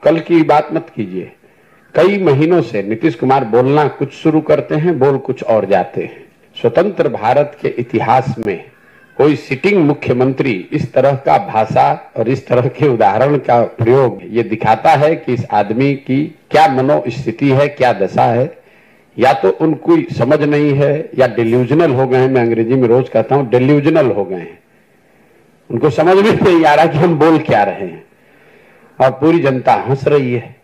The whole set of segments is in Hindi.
कल की बात मत कीजिए। कई महीनों से नीतीश कुमार बोलना कुछ शुरू करते हैं, बोल कुछ और जाते हैं। स्वतंत्र भारत के इतिहास में कोई सिटिंग मुख्यमंत्री इस तरह का भाषा और इस तरह के उदाहरण का प्रयोग ये दिखाता है कि इस आदमी की क्या मनोस्थिति है, क्या दशा है। या तो उनको समझ नहीं है या डिल्यूजनल हो गए हैं। मैं अंग्रेजी में रोज कहता हूं डिल्यूजनल हो गए हैं, उनको समझ में नहीं आ रहा कि हम बोल क्या रहे हैं और पूरी जनता हंस रही है।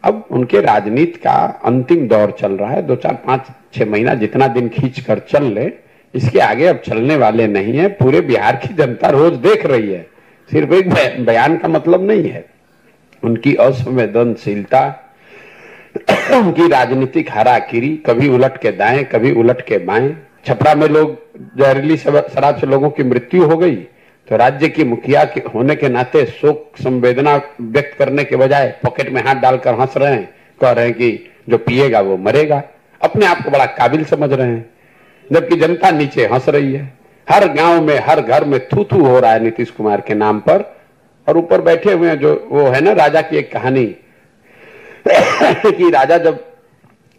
अब उनके राजनीति का अंतिम दौर चल रहा है। 2, 4, 5, 6 महीना जितना दिन खींच कर चल ले, इसके आगे अब चलने वाले नहीं है। पूरे बिहार की जनता रोज देख रही है, सिर्फ एक बयान का मतलब नहीं है। उनकी असंवेदनशीलता, उनकी राजनीतिक हाराकिरी, कभी उलट के दाएं कभी उलट के बाएं। छपरा में लोग जहरीली शराब से लोगों की मृत्यु हो गई तो राज्य की मुखिया के होने के नाते शोक संवेदना व्यक्त करने के बजाय पॉकेट में हाथ डालकर हंस रहे हैं, कह रहे हैं कि जो पिएगा वो मरेगा। अपने आप को बड़ा काबिल समझ रहे हैं, जबकि जनता नीचे हंस रही है। हर गांव में, हर घर में थू थू हो रहा है नीतीश कुमार के नाम पर। और ऊपर बैठे हुए हैं जो वो है ना, राजा की एक कहानी कि राजा जब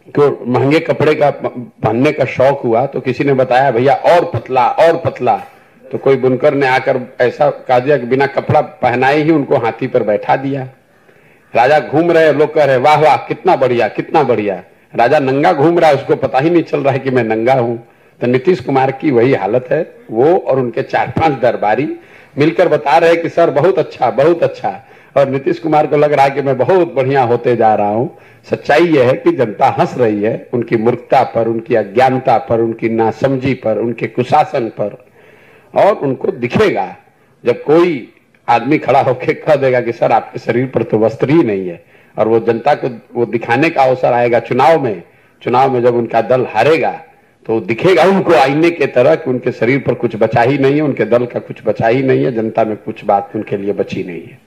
को महंगे कपड़े का पहनने का शौक हुआ तो किसी ने बताया भैया और पतला और पतला। तो कोई बुनकर ने आकर ऐसा कह दिया कि बिना कपड़ा पहनाए ही उनको हाथी पर बैठा दिया। राजा घूम रहे, लोग कह रहे वाह वाह कितना बढ़िया कितना बढ़िया। राजा नंगा घूम रहा है, उसको पता ही नहीं चल रहा है कि मैं नंगा हूं। तो नीतीश कुमार की वही हालत है। वो और उनके 4-5 दरबारी मिलकर बता रहे कि सर बहुत अच्छा बहुत अच्छा, और नीतीश कुमार को लग रहा है कि मैं बहुत बढ़िया होते जा रहा हूं। सच्चाई यह है कि जनता हंस रही है उनकी मूर्खता पर, उनकी अज्ञानता पर, उनकी नासमझी पर, उनके कुशासन पर। और उनको दिखेगा जब कोई आदमी खड़ा होकर कह देगा कि सर आपके शरीर पर तो वस्त्र ही नहीं है, और वो जनता को वो दिखाने का अवसर आएगा चुनाव में जब उनका दल हारेगा तो दिखेगा उनको आईने के तरह कि उनके शरीर पर कुछ बचा ही नहीं है, उनके दल का कुछ बचा ही नहीं है, जनता में कुछ बात उनके लिए बची नहीं है।